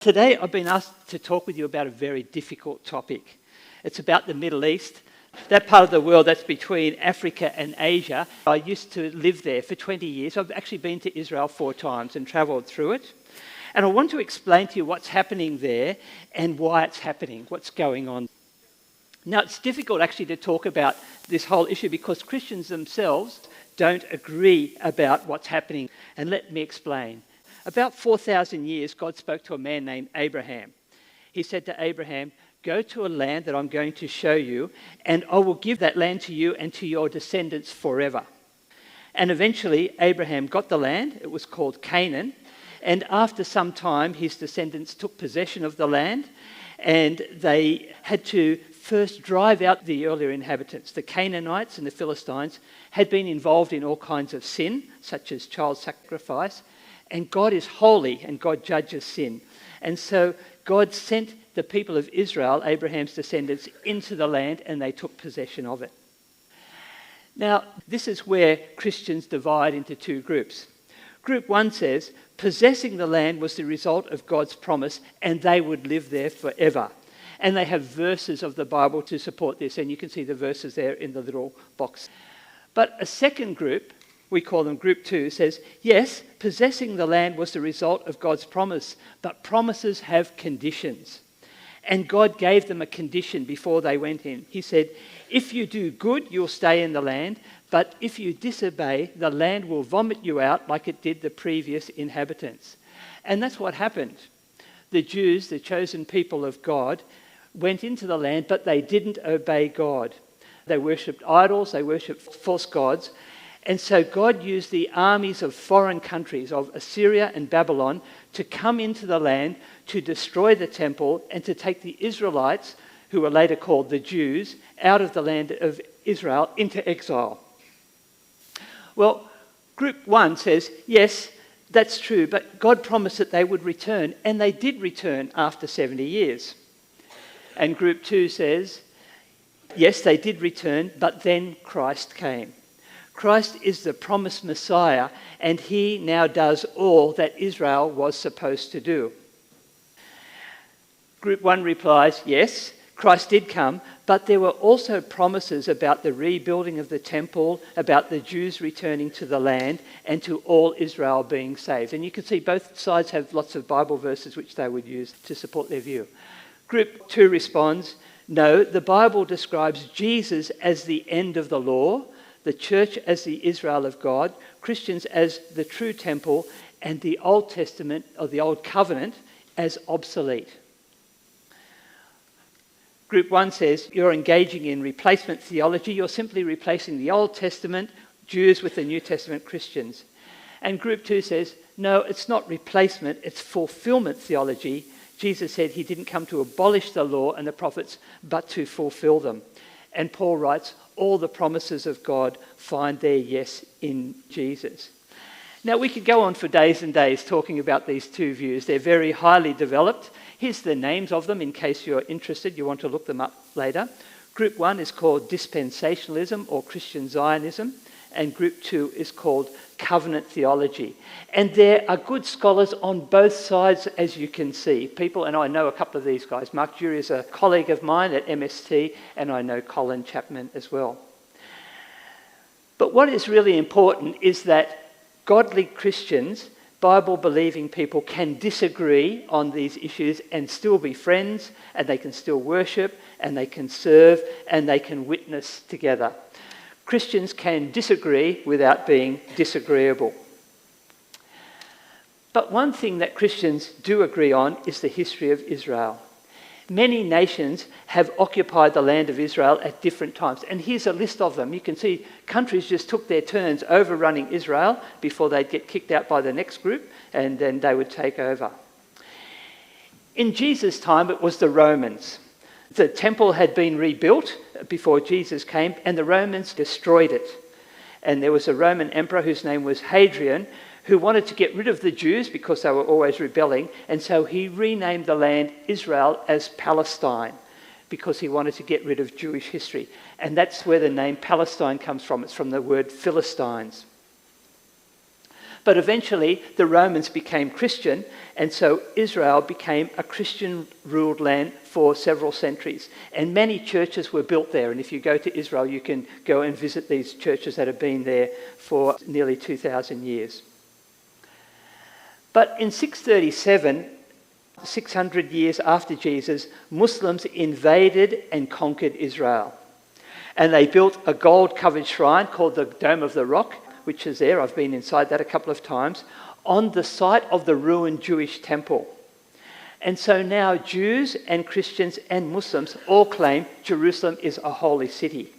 Today I've been asked to talk with you about a very difficult topic. It's about the Middle East, that part of the world that's between Africa and Asia. I used to live there for 20 years. I've actually been to Israel 4 times and travelled through it. And I want to explain to you what's happening there and why it's happening, what's going on. Now, it's difficult actually to talk about this whole issue because Christians themselves don't agree about what's happening. And let me explain. About 4,000 years, God spoke to a man named Abraham. He said to Abraham, "Go to a land that I'm going to show you, and I will give that land to you and to your descendants forever." And eventually, Abraham got the land. It was called Canaan. And after some time, his descendants took possession of the land, and they had to first drive out the earlier inhabitants. The Canaanites and the Philistines had been involved in all kinds of sin, such as child sacrifice. And God is holy, and God judges sin. And so God sent the people of Israel, Abraham's descendants, into the land, and they took possession of it. Now, this is where Christians divide into 2 groups. Group 1 says, possessing the land was the result of God's promise, and they would live there forever. And they have verses of the Bible to support this, and you can see the verses there in the little box. But a second group, we call them Group 2, says, yes, possessing the land was the result of God's promise, but promises have conditions. And God gave them a condition before they went in. He said, if you do good, you'll stay in the land, but if you disobey, the land will vomit you out like it did the previous inhabitants. And that's what happened. The Jews, the chosen people of God, went into the land, but they didn't obey God. They worshipped idols, they worshipped false gods. And so God used the armies of foreign countries, of Assyria and Babylon, to come into the land, to destroy the temple, and to take the Israelites, who were later called the Jews, out of the land of Israel into exile. Well, Group 1 says, yes, that's true, but God promised that they would return, and they did return after 70 years. And Group 2 says, yes, they did return, but then Christ came. Christ is the promised Messiah, and he now does all that Israel was supposed to do. Group 1 replies, yes, Christ did come, but there were also promises about the rebuilding of the temple, about the Jews returning to the land, and to all Israel being saved. And you can see both sides have lots of Bible verses which they would use to support their view. Group 2 responds, no, the Bible describes Jesus as the end of the law, the church as the Israel of God, Christians as the true temple, and the Old Testament, or the Old Covenant, as obsolete. Group 1 says, you're engaging in replacement theology. You're simply replacing the Old Testament Jews with the New Testament Christians. And Group 2 says, no, it's not replacement, it's fulfillment theology. Jesus said he didn't come to abolish the law and the prophets, but to fulfill them. And Paul writes, all the promises of God find their yes in Jesus. Now, we could go on for days and days talking about these 2 views. They're very highly developed. Here's the names of them in case you're interested. You want to look them up later. Group 1 is called dispensationalism or Christian Zionism, and Group 2 is called covenant theology. And there are good scholars on both sides, as you can see. People, and I know a couple of these guys. Mark Jury is a colleague of mine at MST, and I know Colin Chapman as well. But what is really important is that godly Christians, Bible-believing people, can disagree on these issues and still be friends, and they can still worship, and they can serve, and they can witness together. Christians can disagree without being disagreeable. But one thing that Christians do agree on is the history of Israel. Many nations have occupied the land of Israel at different times. And here's a list of them. You can see countries just took their turns overrunning Israel before they'd get kicked out by the next group, and then they would take over. In Jesus' time, it was the Romans. The temple had been rebuilt before Jesus came, and the Romans destroyed it. And there was a Roman emperor whose name was Hadrian, who wanted to get rid of the Jews because they were always rebelling, and so he renamed the land Israel as Palestine because he wanted to get rid of Jewish history. And that's where the name Palestine comes from. It's from the word Philistines. But eventually the Romans became Christian, and so Israel became a Christian-ruled land for several centuries. And many churches were built there. And if you go to Israel, you can go and visit these churches that have been there for nearly 2,000 years. But in 637, 600 years after Jesus, Muslims invaded and conquered Israel. And they built a gold-covered shrine called the Dome of the Rock, which is there. I've been inside that a couple of times, on the site of the ruined Jewish temple. And so now Jews and Christians and Muslims all claim Jerusalem is a holy city.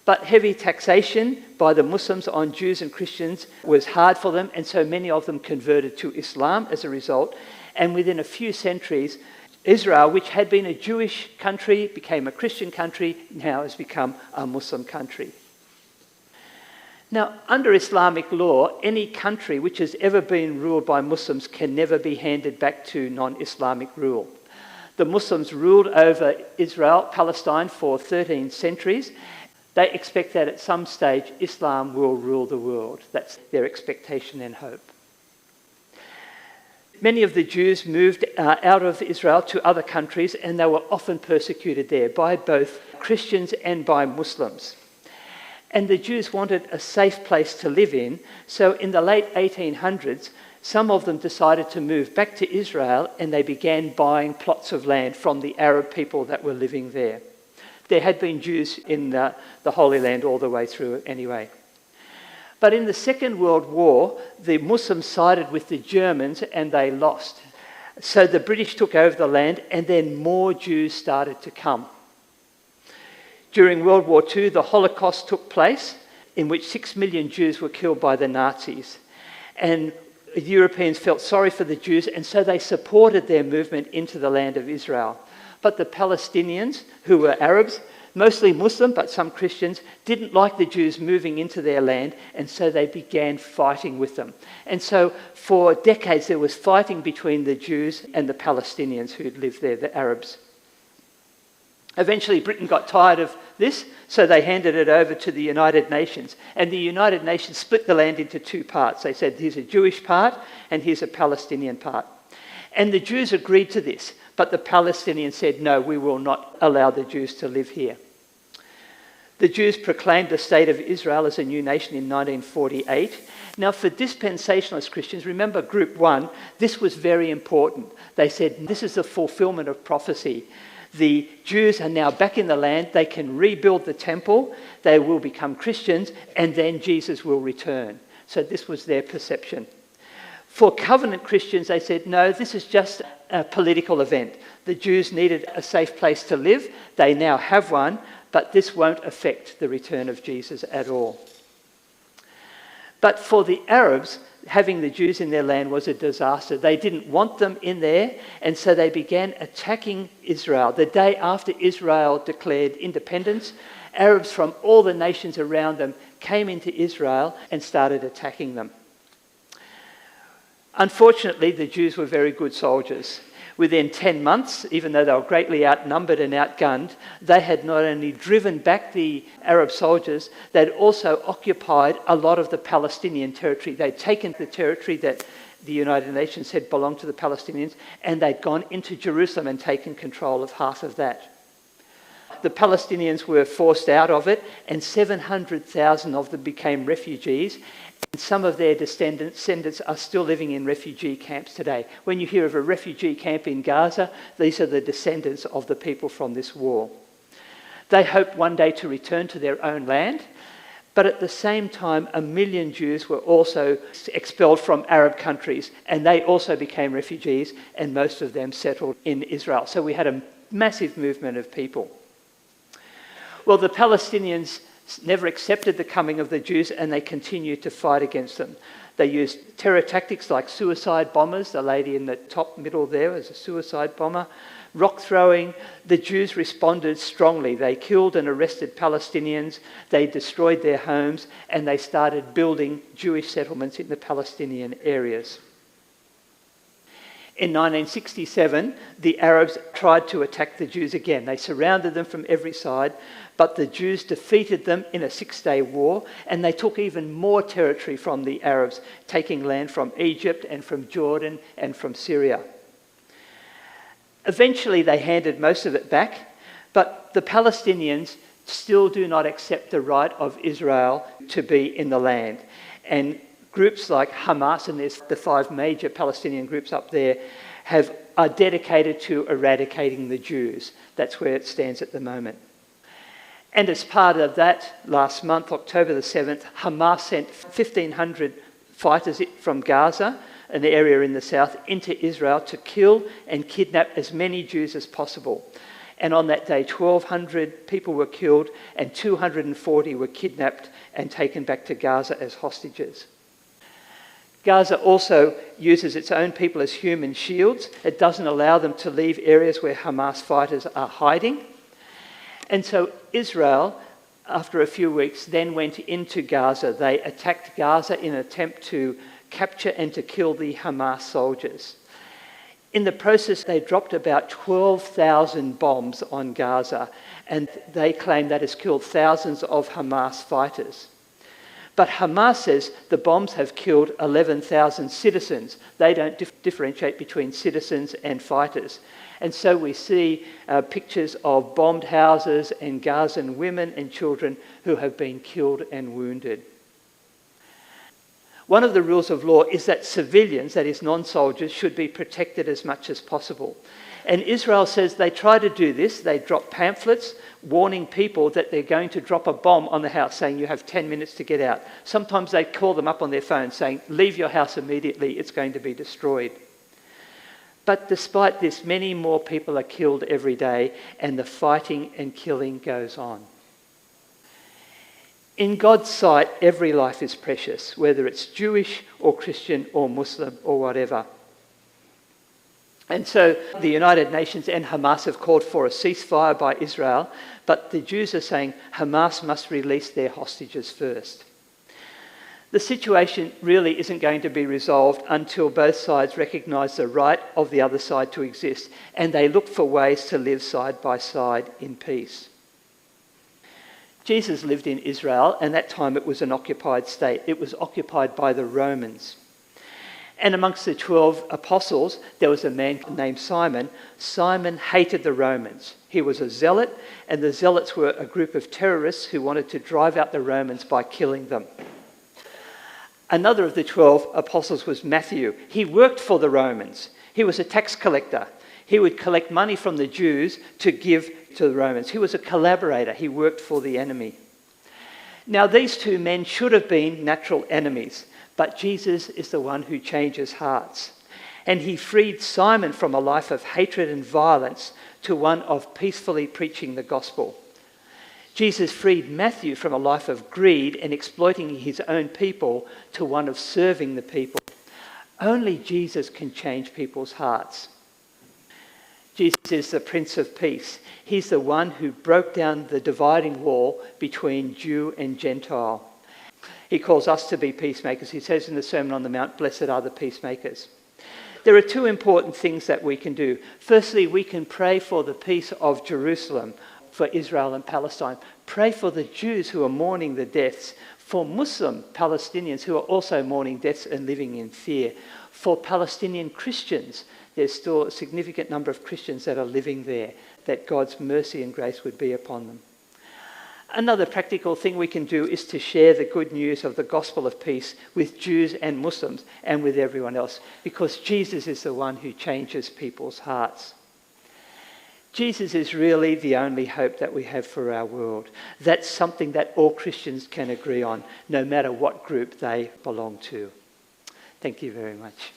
But heavy taxation by the Muslims on Jews and Christians was hard for them, and so many of them converted to Islam as a result. And within a few centuries, Israel, which had been a Jewish country, became a Christian country, now has become a Muslim country. Now, under Islamic law, any country which has ever been ruled by Muslims can never be handed back to non-Islamic rule. The Muslims ruled over Israel, Palestine for 13 centuries. They expect that at some stage Islam will rule the world. That's their expectation and hope. Many of the Jews moved out of Israel to other countries, and they were often persecuted there by both Christians and by Muslims. And the Jews wanted a safe place to live in, so in the late 1800s, some of them decided to move back to Israel, and they began buying plots of land from the Arab people that were living there. There had been Jews in the Holy Land all the way through anyway. But in the Second World War, the Muslims sided with the Germans and they lost. So the British took over the land, and then more Jews started to come. During World War II, the Holocaust took place, in which 6 million Jews were killed by the Nazis. And Europeans felt sorry for the Jews, and so they supported their movement into the land of Israel. But the Palestinians, who were Arabs, mostly Muslim, but some Christians, didn't like the Jews moving into their land, and so they began fighting with them. And so for decades there was fighting between the Jews and the Palestinians who'd lived there, the Arabs. Eventually Britain got tired of this, so they handed it over to the United Nations. And the United Nations split the land into two parts. They said, here's a Jewish part and here's a Palestinian part. And the Jews agreed to this, but the Palestinians said, no, we will not allow the Jews to live here. The Jews proclaimed the State of Israel as a new nation in 1948. Now, for dispensationalist Christians, remember Group 1, this was very important. They said, this is the fulfillment of prophecy. The Jews are now back in the land, they can rebuild the temple, they will become Christians, and then Jesus will return. So this was their perception. For covenant Christians, they said, no, this is just a political event. The Jews needed a safe place to live, they now have one, but this won't affect the return of Jesus at all. But for the Arabs, having the Jews in their land was a disaster. They didn't want them in there, and so they began attacking Israel. The day after Israel declared independence, Arabs from all the nations around them came into Israel and started attacking them. Unfortunately, the Jews were very good soldiers. Within 10 months, even though they were greatly outnumbered and outgunned, they had not only driven back the Arab soldiers, they'd also occupied a lot of the Palestinian territory. They'd taken the territory that the United Nations said belonged to the Palestinians, and they'd gone into Jerusalem and taken control of half of that. The Palestinians were forced out of it, and 700,000 of them became refugees. And some of their descendants are still living in refugee camps today. When you hear of a refugee camp in Gaza, these are the descendants of the people from this war. They hope one day to return to their own land, but at the same time, 1 million Jews were also expelled from Arab countries, and they also became refugees, and most of them settled in Israel. So we had a massive movement of people. Well, the Palestinians never accepted the coming of the Jews, and they continued to fight against them. They used terror tactics like suicide bombers. The lady in the top middle there was a suicide bomber. Rock throwing. The Jews responded strongly. They killed and arrested Palestinians. They destroyed their homes, and they started building Jewish settlements in the Palestinian areas. In 1967, the Arabs tried to attack the Jews again. They surrounded them from every side, but the Jews defeated them in a 6-day war, and they took even more territory from the Arabs, taking land from Egypt and from Jordan and from Syria. Eventually, they handed most of it back, but the Palestinians still do not accept the right of Israel to be in the land. And groups like Hamas, and there's the 5 major Palestinian groups up there, are dedicated to eradicating the Jews. That's where it stands at the moment. And as part of that, last month, October the 7th, Hamas sent 1,500 fighters from Gaza, an area in the south, into Israel to kill and kidnap as many Jews as possible. And on that day, 1,200 people were killed and 240 were kidnapped and taken back to Gaza as hostages. Gaza also uses its own people as human shields. It doesn't allow them to leave areas where Hamas fighters are hiding. And so Israel, after a few weeks, then went into Gaza. They attacked Gaza in an attempt to capture and to kill the Hamas soldiers. In the process, they dropped about 12,000 bombs on Gaza, and they claim that has killed thousands of Hamas fighters. But Hamas says the bombs have killed 11,000 citizens. They don't differentiate between citizens and fighters. And so we see pictures of bombed houses and Gazan women and children who have been killed and wounded. One of the rules of law is that civilians, that is non-soldiers, should be protected as much as possible. And Israel says they try to do this. They drop pamphlets warning people that they're going to drop a bomb on the house, saying you have 10 minutes to get out. Sometimes they call them up on their phone saying, leave your house immediately, it's going to be destroyed. But despite this, many more people are killed every day, and the fighting and killing goes on. In God's sight, every life is precious, whether it's Jewish or Christian or Muslim or whatever. And so the United Nations and Hamas have called for a ceasefire by Israel, but the Jews are saying Hamas must release their hostages first. The situation really isn't going to be resolved until both sides recognise the right of the other side to exist, and they look for ways to live side by side in peace. Jesus lived in Israel, and at that time it was an occupied state. It was occupied by the Romans. And amongst the 12 apostles, there was a man named Simon. Simon hated the Romans. He was a zealot, and the zealots were a group of terrorists who wanted to drive out the Romans by killing them. Another of the 12 apostles was Matthew. He worked for the Romans. He was a tax collector. He would collect money from the Jews to give to the Romans. He was a collaborator. He worked for the enemy. Now, these 2 men should have been natural enemies, but Jesus is the one who changes hearts. And he freed Simon from a life of hatred and violence to one of peacefully preaching the gospel. Jesus freed Matthew from a life of greed and exploiting his own people to one of serving the people. Only Jesus can change people's hearts. Jesus is the Prince of Peace. He's the one who broke down the dividing wall between Jew and Gentile. He calls us to be peacemakers. He says in the Sermon on the Mount, blessed are the peacemakers. There are 2 important things that we can do. Firstly, we can pray for the peace of Jerusalem, for Israel and Palestine. Pray for the Jews who are mourning the deaths, for Muslim Palestinians who are also mourning deaths and living in fear, for Palestinian Christians. There's still a significant number of Christians that are living there, that God's mercy and grace would be upon them. Another practical thing we can do is to share the good news of the gospel of peace with Jews and Muslims and with everyone else, because Jesus is the one who changes people's hearts. Jesus is really the only hope that we have for our world. That's something that all Christians can agree on, no matter what group they belong to. Thank you very much.